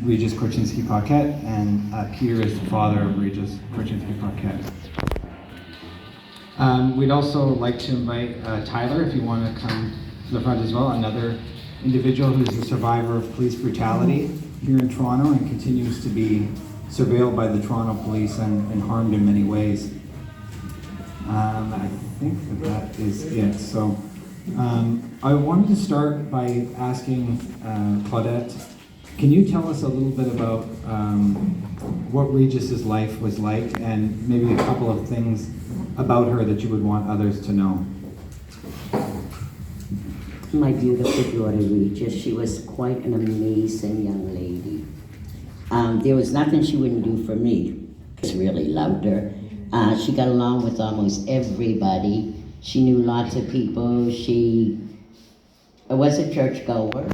Regis Korchinski-Paquet, and Peter is the father of Regis Korchinski-Paquet. We'd also like to invite Tyler, if you want to come to the front as well, another individual who's a survivor of police brutality here in Toronto and continues to be surveilled by the Toronto police and harmed in many ways. I think that is it. So I wanted to start by asking Claudette, can you tell us a little bit about what Regis's life was like and maybe a couple of things about her that you would want others to know? My beautiful daughter Regis, she was quite an amazing young lady. There was nothing she wouldn't do for me. I just really loved her. She got along with almost everybody. She knew lots of people. She was a churchgoer,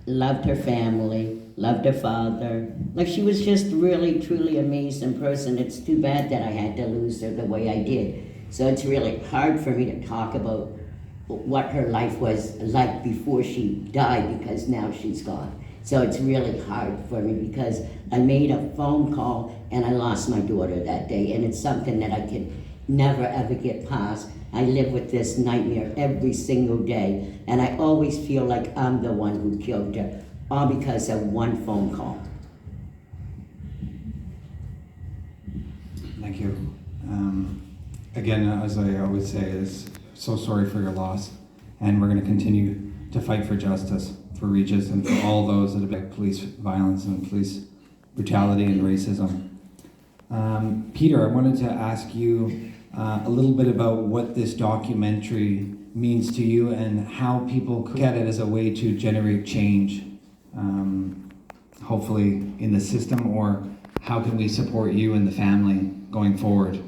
loved her family, loved her father. Like, she was just really, truly amazing person. It's too bad that I had to lose her the way I did. So it's really hard for me to talk about what her life was like before she died, because now she's gone. So it's really hard for me because I made a phone call and I lost my daughter that day, and it's something that I can never ever get past. I live with this nightmare every single day, and I always feel like I'm the one who killed her, all because of one phone call. Thank you. Again, as I always say, is so sorry for your loss, and we're going to continue to fight for justice for Regis and for all those that have been police violence and police brutality and racism. Peter, I wanted to ask you a little bit about what this documentary means to you and how people look at it as a way to generate change, hopefully in the system, or how can we support you and the family going forward?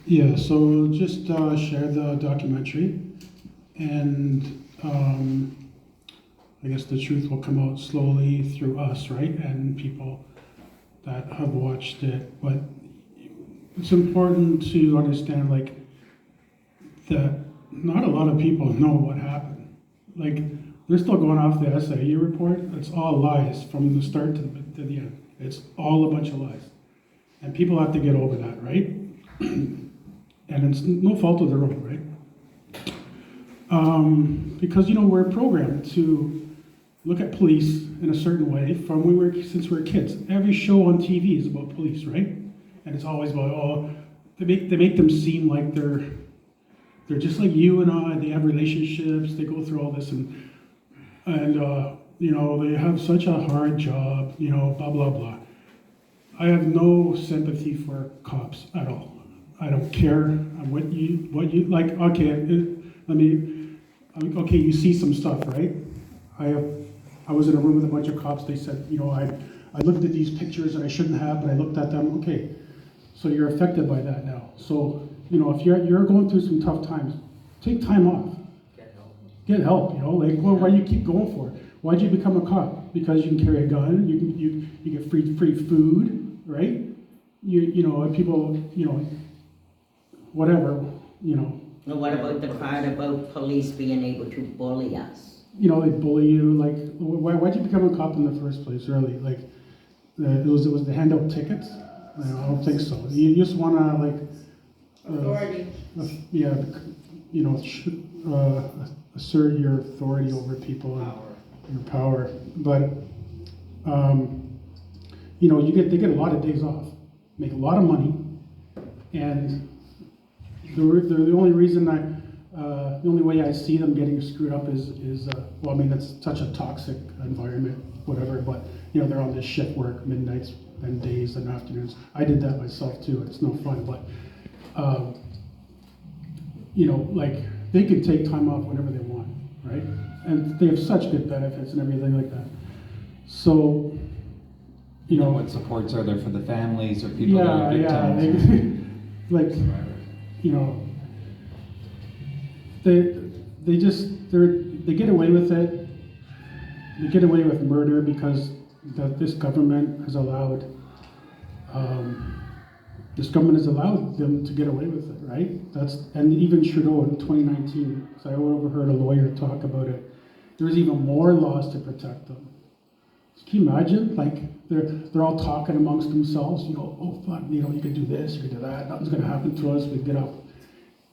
Yeah, so just share the documentary, and I guess the truth will come out slowly through us, right, and people that have watched it. But it's important to understand, like, that not a lot of people know what happened. Like, they're still going off the SIU report. It's all lies from the start to the end. It's all a bunch of lies. And people have to get over that, right? And it's no fault of their own, right? Because, we're programmed to look at police in a certain way since we were kids. Every show on TV is about police, right? And it's always about, they make them seem like they're just like you and I. They have relationships. They go through all this, and they have such a hard job. Blah blah blah. I have no sympathy for cops at all. I don't care what you like. Okay, you see some stuff, right? I was in a room with a bunch of cops. They said, I looked at these pictures that I shouldn't have, but I looked at them. Okay, so you're affected by that now. So, if you're going through some tough times, take time off. Get help. Why do you keep going for it? Why'd you become a cop? Because you can carry a gun. You get free food, right? People, whatever, Well, what about the part about police being able to bully us? They bully you. Like, why'd you become a cop in the first place? Really, like, it was to hand out tickets. I don't think so. You just want to Authority. Assert your authority over people and your power. But they get a lot of days off, make a lot of money, and the only reason the only way I see them getting screwed up is that's such a toxic environment, whatever. But they're on this shift work, midnights and days and afternoons. I did that myself too. It's no fun, but they can take time off whenever they want, right? And they have such good benefits and everything like that. So, What supports are there for the families or people that are victims? They get away with it. They get away with murder because this government has allowed them to get away with it, right? And even Trudeau in 2019, because I overheard a lawyer talk about it, there's even more laws to protect them. Can you imagine? Like, they're all talking amongst themselves, oh, fuck, you could do this, you could do that, nothing's gonna happen to us, we get up.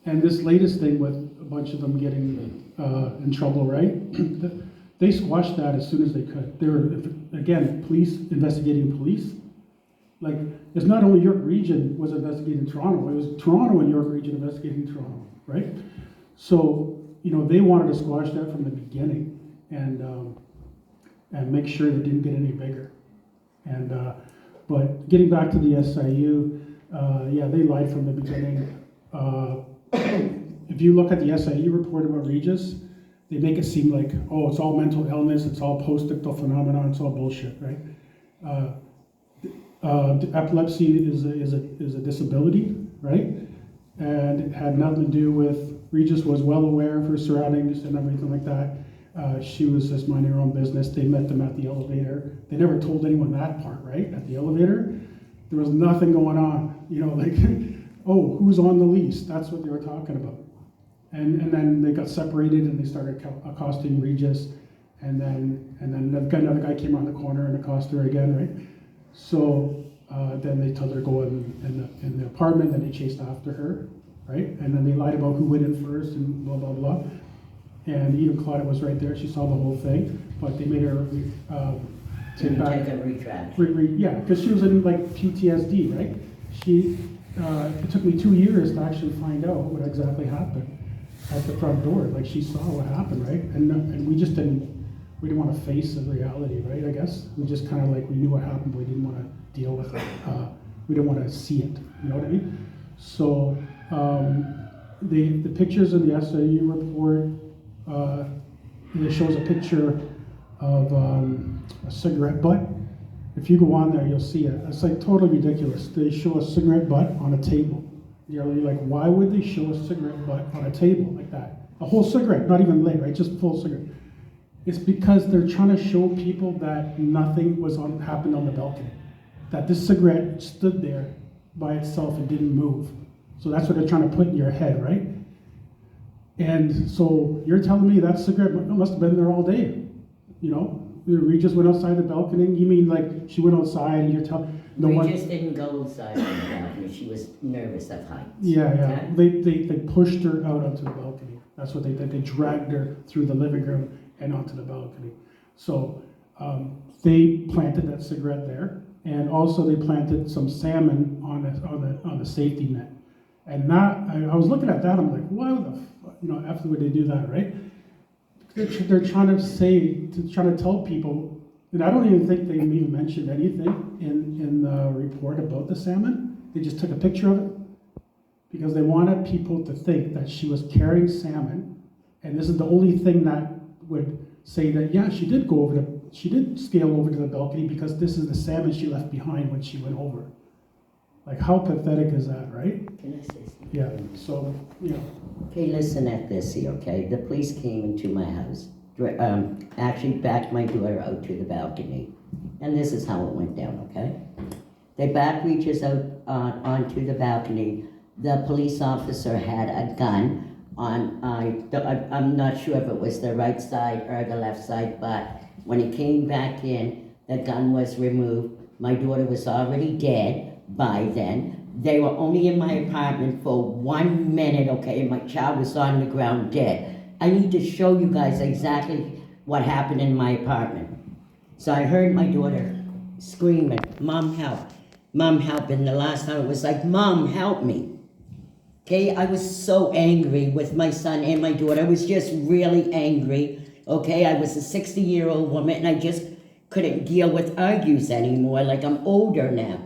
And this latest thing with a bunch of them getting in trouble, right? They squashed that as soon as they could. They were, again, police investigating police. Like, it's not only York Region was investigating Toronto, it was Toronto and York Region investigating Toronto, right? So, they wanted to squash that from the beginning and make sure it didn't get any bigger. And but getting back to the SIU, yeah, they lied from the beginning. If you look at the SIU report about Regis, they make it seem like, oh, it's all mental illness, it's all post-ictal phenomenon, it's all bullshit, right? Epilepsy is a disability, right? And it had nothing to do with, Regis was well aware of her surroundings and everything like that. She was just minding her own business. They met them at the elevator. They never told anyone that part, right? At the elevator, there was nothing going on. Like, oh, who's on the lease? That's what they were talking about. And then they got separated and they started accosting Regis. And then another guy came around the corner and accosted her again, right? So then they told her to go in the apartment. Then they chased after her, right? And then they lied about who went in first and blah, blah, blah. And even Claudia was right there. She saw the whole thing, but they made her take back. Take a retract. Yeah, because she was in like PTSD, right? It took me 2 years to actually find out what exactly happened at the front door. Like, she saw what happened, right? And we just didn't want to face the reality, right? I guess we just kind of like, we knew what happened, but we didn't want to deal with it. We didn't want to see it. You know what I mean? So the pictures in the SIU report. It shows a picture of a cigarette butt. If you go on there, you'll see it. It's like totally ridiculous. They show a cigarette butt on a table. You're like, why would they show a cigarette butt on a table like that? A whole cigarette, not even lit, right? Just full cigarette. It's because they're trying to show people that nothing happened on the balcony. That this cigarette stood there by itself and didn't move. So that's what they're trying to put in your head, right? And so you're telling me that cigarette must have been there all day, Regis went outside the balcony. You mean like she went outside and you're telling... Regis didn't go outside on the balcony. She was nervous of heights. Yeah. Okay? They pushed her out onto the balcony. That's what they did. They dragged her through the living room and onto the balcony. So they planted that cigarette there, and also they planted some salmon on the safety net. And that, I was looking at that, I'm like, why the fuck, after would they do that, right? They're trying to tell people, and I don't even think they even mentioned anything in the report about the salmon. They just took a picture of it because they wanted people to think that she was carrying salmon, and this is the only thing that would say that, yeah, she did scale over to the balcony because this is the salmon she left behind when she went over. Like, how pathetic is that, right? Can I say something? Yeah, so, Okay, listen at this here, okay? The police came into my house, actually backed my daughter out to the balcony. And this is how it went down, okay? They backed Regis out onto the balcony. The police officer had a gun on, I'm not sure if it was the right side or the left side, but when he came back in, the gun was removed. My daughter was already dead by then. They were only in my apartment for 1 minute, okay, and my child was on the ground dead. I need to show you guys exactly what happened in my apartment. So I heard my daughter screaming, "Mom, help, Mom, help," and the last time it was like, "Mom, help me." Okay, I was so angry with my son and my daughter. I was just really angry, okay? I was a 60-year-old woman, and I just couldn't deal with argues anymore, like I'm older now.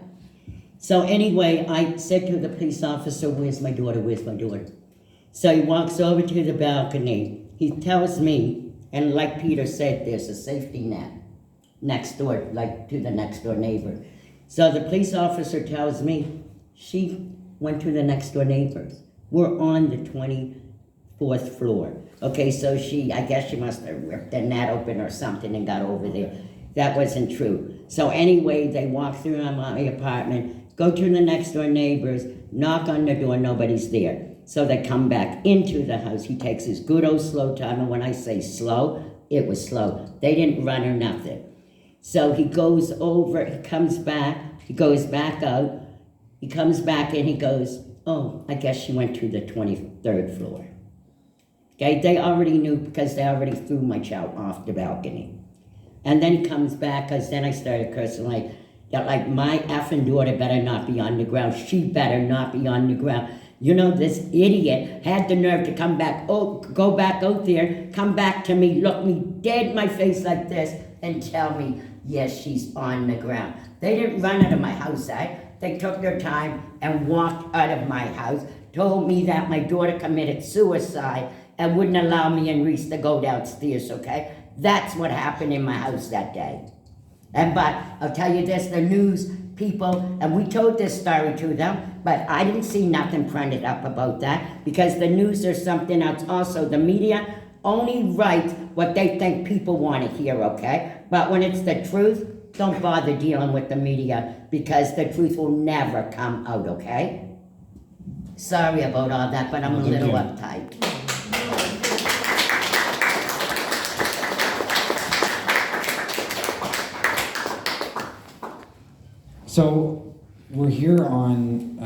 So anyway, I said to the police officer, "Where's my daughter? Where's my daughter?" So he walks over to the balcony. He tells me, and like Peter said, there's a safety net next door, like to the next door neighbor. So the police officer tells me she went to the next door neighbors. We're on the 24th floor. Okay, so I guess she must have ripped the net open or something and got over there. That wasn't true. So anyway, they walk through my apartment, go to the next door neighbors, knock on the door, nobody's there. So they come back into the house. He takes his good old slow time, and when I say slow, it was slow. They didn't run or nothing. So he goes over, he comes back, he goes back out, he comes back and he goes, oh, I guess she went to the 23rd floor. Okay, they already knew because they already threw my child off the balcony. And then he comes back, because then I started cursing like my effing daughter better not be on the ground. She better not be on the ground. You know, this idiot had the nerve to come back, go back out there, come back to me, look me dead in my face like this, and tell me, yes, she's on the ground. They didn't run out of my house, They took their time and walked out of my house, told me that my daughter committed suicide and wouldn't allow me and Reese to go downstairs, okay? That's what happened in my house that day. But I'll tell you this, the news people, and we told this story to them, but I didn't see nothing printed up about that, because the news or something else. Also, the media only writes what they think people want to hear, okay? But when it's the truth, don't bother dealing with the media, because the truth will never come out, okay? Sorry about all that, but I'm a little uptight. So we're here on,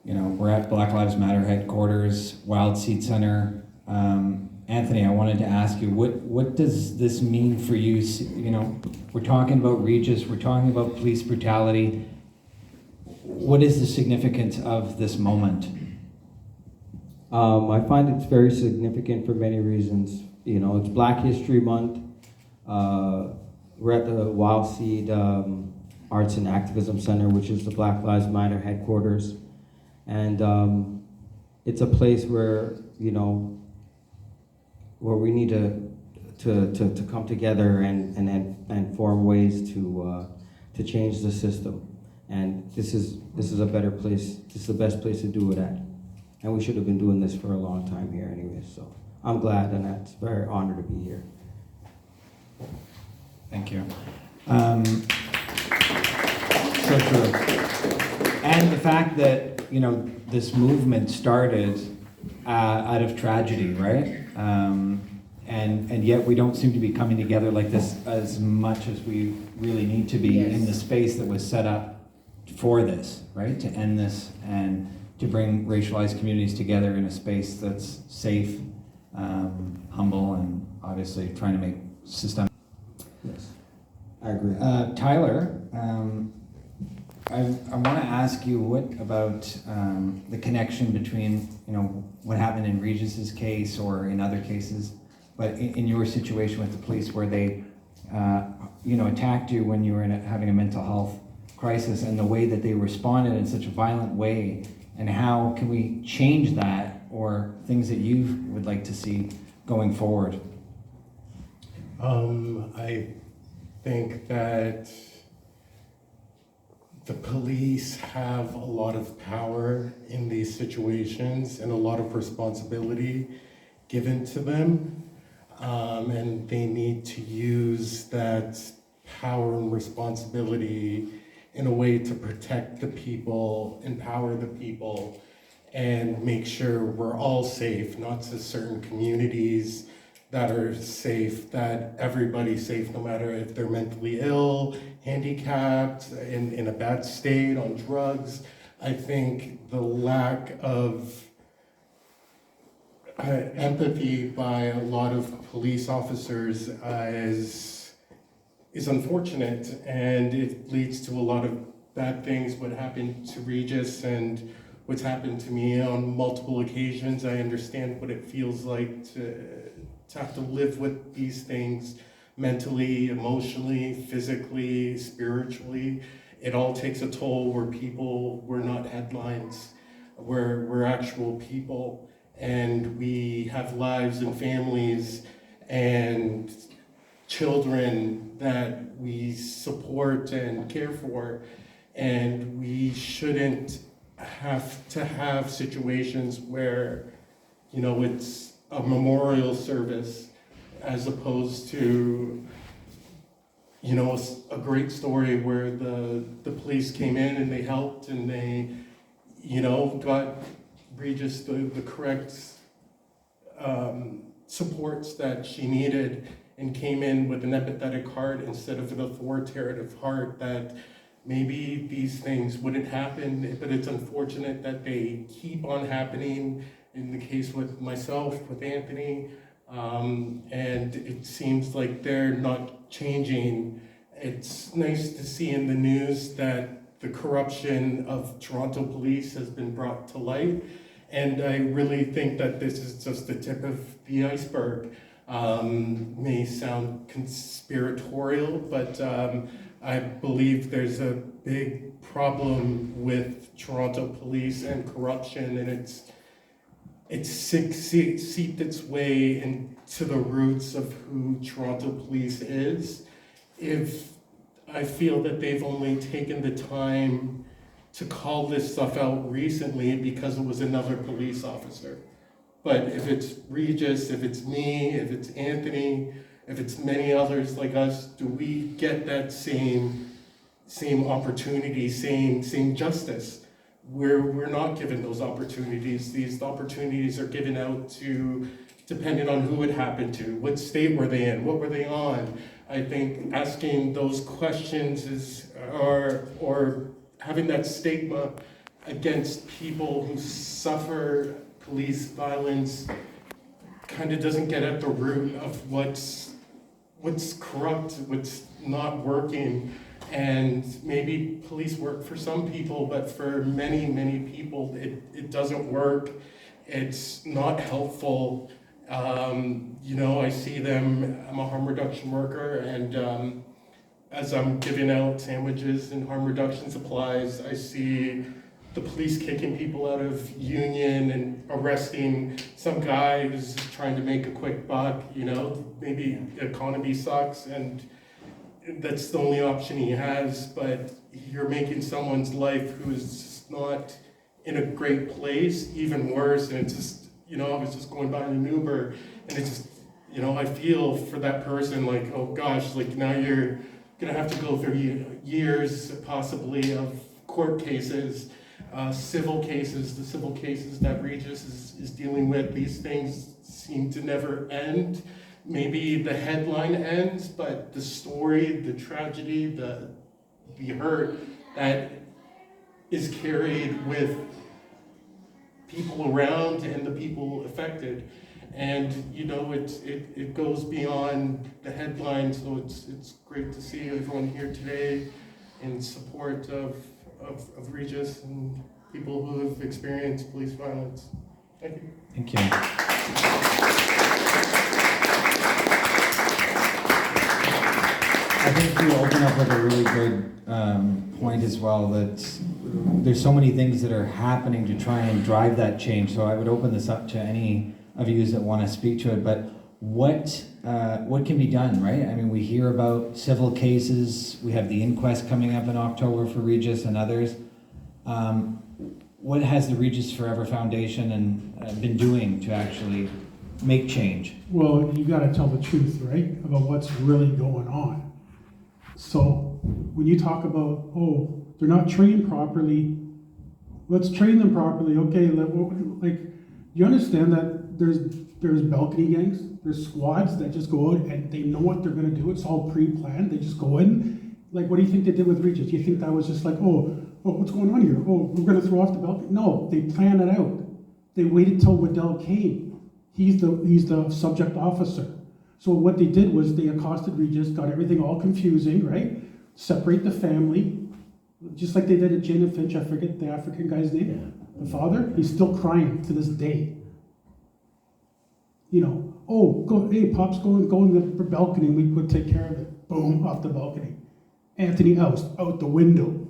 we're at Black Lives Matter headquarters, Wild Seed Center. Anthony, I wanted to ask you, what does this mean for you? You know, we're talking about Regis, we're talking about police brutality. What is the significance of this moment? I find it's very significant for many reasons. You know, it's Black History Month. We're at the Wild Seed Arts and Activism Center, which is the Black Lives Matter headquarters. And it's a place where, where we need to come together and form ways to change the system. And this is a better place. This is the best place to do it at. And we should have been doing this for a long time here anyway. So I'm glad, and it's very honored to be here. Thank you. So true. And the fact that, this movement started out of tragedy, right? And yet we don't seem to be coming together like this as much as we really need to be in the space that was set up for this, right? To end this and to bring racialized communities together in a space that's safe, humble, and obviously trying to make systemic. Yes, I agree. Tyler, I want to ask you what about the connection between what happened in Regis's case or in other cases, but in your situation with the police where they attacked you when you were having a mental health crisis, and the way that they responded in such a violent way, and how can we change that, or things that you would like to see going forward? I think that the police have a lot of power in these situations and a lot of responsibility given to them, and they need to use that power and responsibility in a way to protect the people, empower the people, and make sure we're all safe, not just certain communities that are safe, that everybody's safe, no matter if they're mentally ill, handicapped, in a bad state, on drugs. I think the lack of empathy by a lot of police officers is unfortunate, and it leads to a lot of bad things. What happened to Regis and what's happened to me on multiple occasions, I understand what it feels like to have to live with these things mentally, emotionally, physically, spiritually. It all takes a toll. We're not headlines, we're actual people, and we have lives and families and children that we support and care for, and we shouldn't have to have situations where, it's a memorial service as opposed to, a great story where the police came in and they helped and they, got Regis the correct supports that she needed, and came in with an empathetic heart instead of an authoritative heart, that maybe these things wouldn't happen, but it's unfortunate that they keep on happening. In the case with myself, with Anthony, and it seems like they're not changing. It's nice to see in the news that the corruption of Toronto police has been brought to light, and I really think that this is just the tip of the iceberg. May sound conspiratorial, but I believe there's a big problem with Toronto police and corruption, and it's seeped its way into the roots of who Toronto police is. If I feel that they've only taken the time to call this stuff out recently because it was another police officer. But if it's Regis, if it's me, if it's Anthony, if it's many others like us, do we get that same opportunity, same justice? We're not given those opportunities. These opportunities are given out to, depending on who it happened to, what state were they in, what were they on. I think asking those questions is, or having that stigma against people who suffer police violence kind of doesn't get at the root of what's corrupt, what's not working. And maybe police work for some people, but for many people, it doesn't work. It's not helpful. I see them, I'm a harm reduction worker, and as I'm giving out sandwiches and harm reduction supplies, I see the police kicking people out of union and arresting some guy who's just trying to make a quick buck. Maybe the economy sucks and that's the only option he has, but you're making someone's life who is just not in a great place even worse. And it's just, I was just going by in an Uber, and it's just, I feel for that person, like, oh gosh, like now you're gonna have to go through years possibly of court cases, civil cases, the civil cases that Regis is dealing with. These things seem to never end. Maybe the headline ends, but the story, the tragedy, the hurt that is carried with people around and the people affected. And it goes beyond the headlines, so it's great to see everyone here today in support of Regis and people who have experienced police violence. Thank you. Thank you. I think you open up with a really good point as well, that there's so many things that are happening to try and drive that change. So I would open this up to any of you that want to speak to it. But what can be done, right? I mean, we hear about civil cases. We have the inquest coming up in October for Regis and others. What has the Regis Forever Foundation been doing to actually make change? Well, you got to tell the truth, right, about what's really going on. So when you talk about, oh, they're not trained properly, let's train them properly. Okay, like you understand that there's balcony gangs, there's squads that just go out and they know what they're gonna do. It's all pre-planned. They just go in. Like, what do you think they did with Regis? Do you think that was just like, oh, what's going on here? Oh, we're gonna throw off the balcony? No, they planned it out. They waited till Waddell came. He's the subject officer. So what they did was they accosted Regis, got everything all confusing, right? Separate the family, just like they did at Jane and Finch. I forget the African guy's name. Yeah. The father, he's still crying to this day. Oh, go, hey, Pops, go in the balcony, we would take care of it. Boom, off the balcony. Anthony out the window.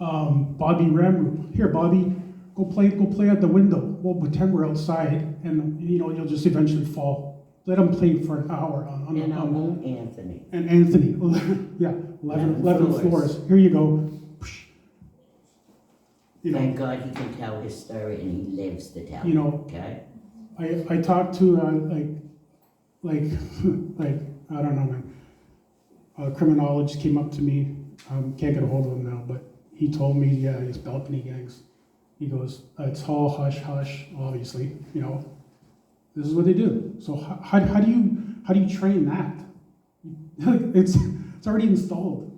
Bobby Ramru, here, Bobby, go play at the window. We'll pretend we're outside, and you'll just eventually fall. Let him play for an hour on Anthony. And Anthony, yeah, 11 floors. Here you go. Thank God he can tell his story and he lives to tell. Okay. I talked to like I don't know, man. A criminologist came up to me. Can't get a hold of him now, but he told me, yeah, he's balcony gangs. He goes, it's all hush hush, obviously. This is what they do. So how do how do you train that? It's already installed,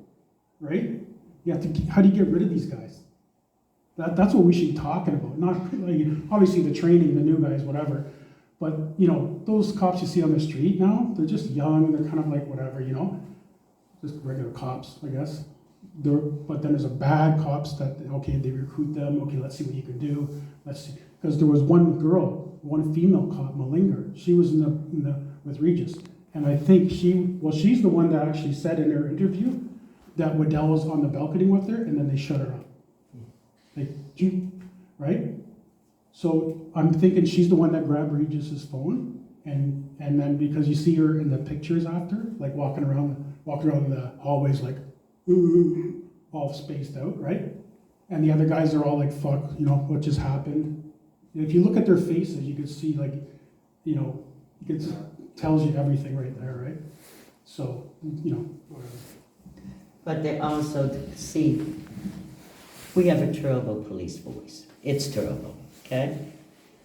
right? You have to, how do you get rid of these guys? That's what we should be talking about. Not like, obviously the training, the new guys, whatever. But you know, those cops you see on the street now, they're just young. They're kind of like whatever, you know, just regular cops, I guess. But then there's a bad cops that okay, they recruit them. Okay, let's see what you can do. Let's see, because there was one girl, one female cop, Malinga. She was in the with Regis, and I think she's the one that actually said in her interview that Waddell was on the balcony with her, and then they shut her up. Right? So I'm thinking she's the one that grabbed Regis's phone, and then because you see her in the pictures after, like walking around the hallways like all spaced out, right? And the other guys are all like, fuck, you know, what just happened? And if you look at their faces, you can see like, you know, it tells you everything right there, right? So, you know, whatever. But they also, see, we have a terrible police force. It's terrible, okay?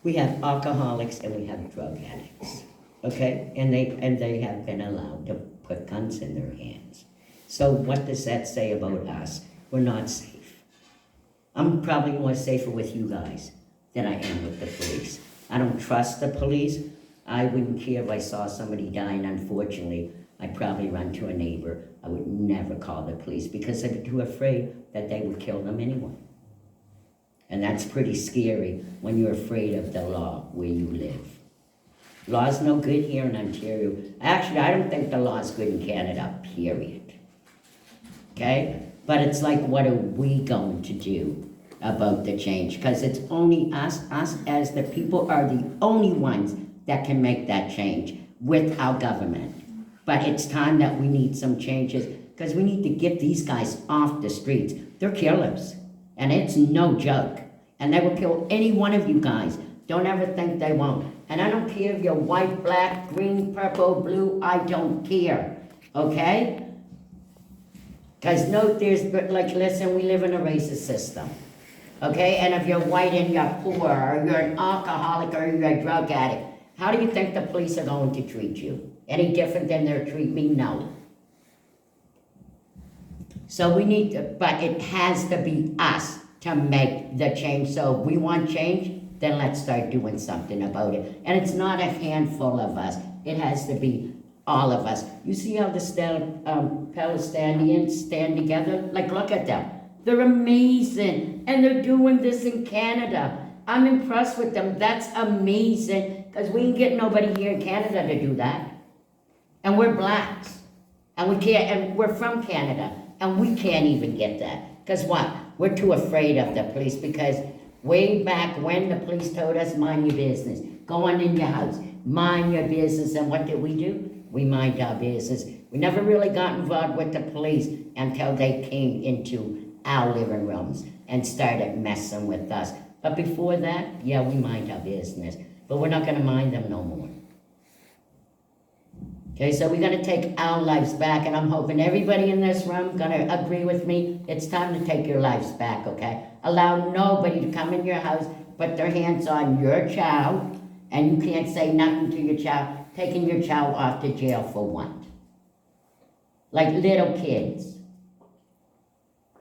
We have alcoholics and we have drug addicts, okay? And they have been allowed to put guns in their hands. So what does that say about us? We're not safe. I'm probably more safer with you guys than I am with the police. I don't trust the police. I wouldn't care if I saw somebody dying, unfortunately. I'd probably run to a neighbor. I would never call the police because I'm too afraid that they would kill them anyway. And that's pretty scary when you're afraid of the law where you live. Law's no good here in Ontario. Actually, I don't think the law's good in Canada, period. Okay? But it's like, what are we going to do about the change? Because it's only us as the people are the only ones that can make that change with our government. But it's time that we need some changes because we need to get these guys off the streets. They're killers, and it's no joke. And they will kill any one of you guys. Don't ever think they won't. And I don't care if you're white, black, green, purple, blue, I don't care, okay? Because listen, we live in a racist system, okay? And if you're white and you're poor, or you're an alcoholic, or you're a drug addict, how do you think the police are going to treat you? Any different than they're treating me? No. So we need to, but it has to be us to make the change. So if we want change, then let's start doing something about it. And it's not a handful of us. It has to be all of us. You see how the Palestinians stand together? Like, look at them. They're amazing. And they're doing this in Canada. I'm impressed with them. That's amazing. Because we ain't get nobody here in Canada to do that. And we're blacks. And we can't, and we're from Canada. And we can't even get that. Because what? We're too afraid of the police. Because way back when the police told us, mind your business. Go on in your house. Mind your business. And what did we do? We mind our business. We never really got involved with the police until they came into our living rooms and started messing with us. But before that, yeah, we mind our business. But we're not going to mind them no more. Okay, so we're going to take our lives back, and I'm hoping everybody in this room going to agree with me. It's time to take your lives back, okay? Allow nobody to come in your house, put their hands on your child, and you can't say nothing to your child, taking your child off to jail for what? Like little kids.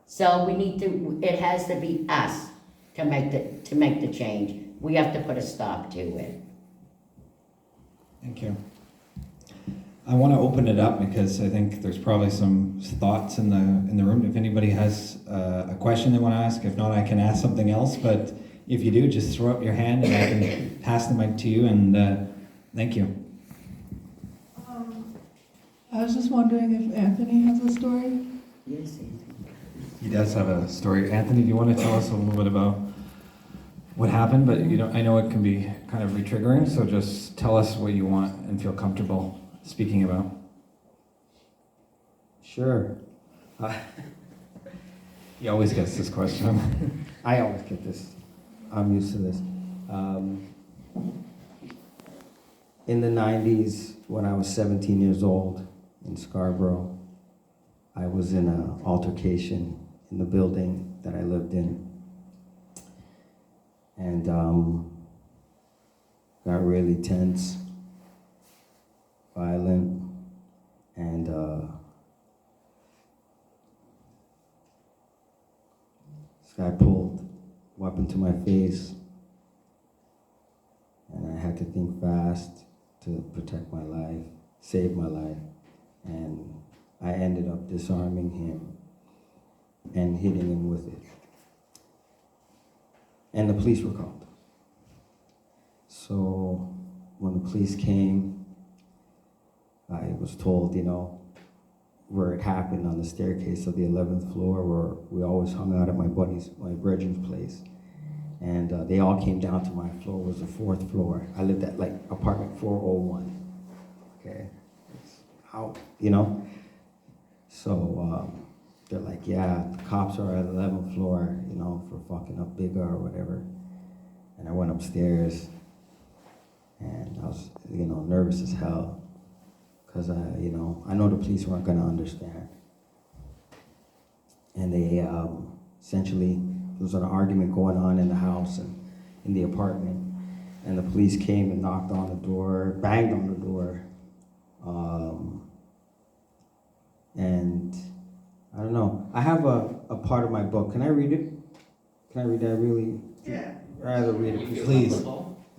So we need to, it has to be us to make the change. We have to put a stop to it. Thank you. I want to open it up because I think there's probably some thoughts in the room. If anybody has a question they want to ask, if not, I can ask something else. But if you do, just throw up your hand and I can pass the mic to you. And thank you. I was just wondering if Anthony has a story. Yes, He does have a story. Anthony, do you want to tell us a little bit about what happened? But you know, I know it can be kind of re-triggering, so just tell us what you want and feel comfortable speaking about. Sure. He always gets this question. I always get this. I'm used to this. In the 90s, when I was 17 years old in Scarborough, I was in an altercation in the building that I lived in. And got really tense. violent, and this guy pulled a weapon to my face, and I had to think fast to protect my life, save my life, and I ended up disarming him and hitting him with it. And the police were called. So when the police came, I was told, where it happened on the staircase of the 11th floor, where we always hung out at my brethren's place. And they all came down to my floor. It was the 4th floor. I lived at apartment 401. Okay, it's out, So they're like, yeah, the cops are at the 11th floor, for fucking up bigger or whatever. And I went upstairs, and I was, nervous as hell, because I know the police weren't gonna understand. And they essentially, there was an argument going on in the house and in the apartment, and the police came and knocked on the door, banged on the door, and I don't know. I have a part of my book. Can I read it? Can I read that? Really? Yeah. I'd rather read it. Please.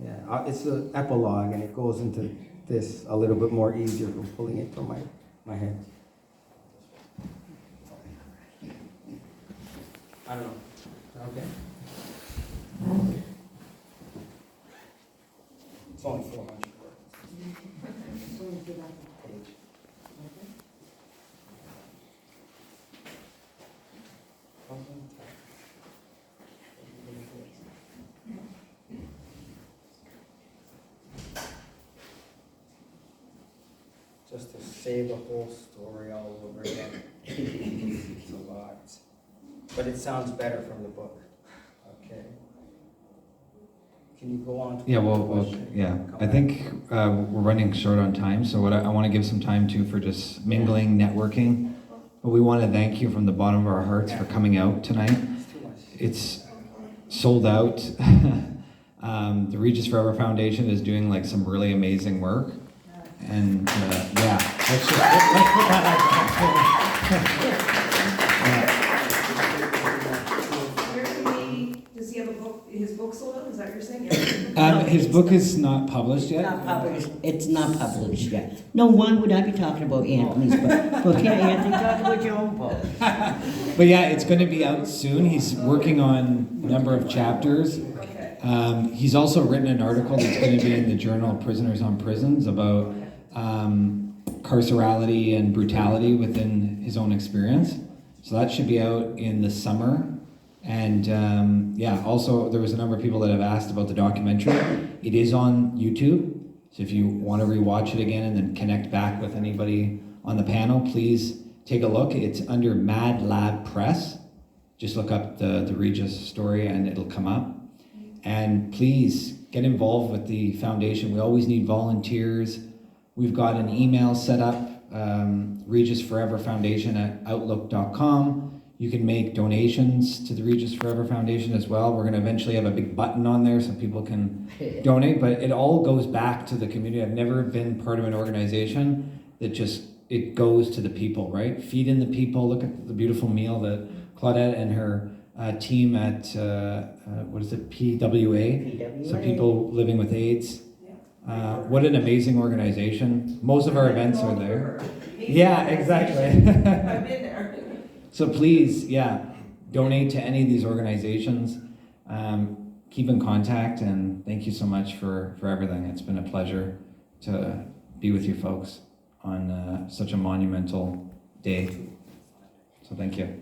Yeah, it's the epilogue, and it goes into this a little bit more easier than pulling it from my head. I don't know. Okay. It's only 400 words. Page. Just to say the whole story all over again. It's a lot. But it sounds better from the book. Okay. Can you go on to Yeah, the well, question? yeah. Come I back. think we're running short on time, so what I want to give some time to for just mingling, networking. But we want to thank you from the bottom of our hearts for coming out tonight. It's too much. It's sold out. The Regis Forever Foundation is doing some really amazing work. And yeah, let's put Does he have a book, his book sold out, is that what you're saying? his book is not published yet. Not published. It's not published yet. No, why would I be talking about Anthony's book? Yeah, Anthony, talk about your own book. But yeah, it's going to be out soon. He's working on a number of chapters. Okay. He's also written an article that's going to be in the journal Prisoners on Prisons about carcerality and brutality within his own experience. So that should be out in the summer. And yeah, also there was a number of people that have asked about the documentary. It is on YouTube. So if you want to rewatch it again and then connect back with anybody on the panel, please take a look. It's under Mad Lab Press. Just look up the Regis story and it'll come up. And please get involved with the foundation. We always need volunteers. We've got an email set up, Regis Forever Foundation at outlook.com. You can make donations to the Regis Forever Foundation as well. We're going to eventually have a big button on there so people can donate, but it all goes back to the community. I've never been part of an organization that it goes to the people, right? Feed in the people. Look at the beautiful meal that Claudette and her team at, PWA? So people living with AIDS. What an amazing organization. Most of our events are there. Yeah, exactly. I've been there. So please, donate to any of these organizations. Keep in contact, and thank you so much for everything. It's been a pleasure to be with you folks on such a monumental day. So thank you.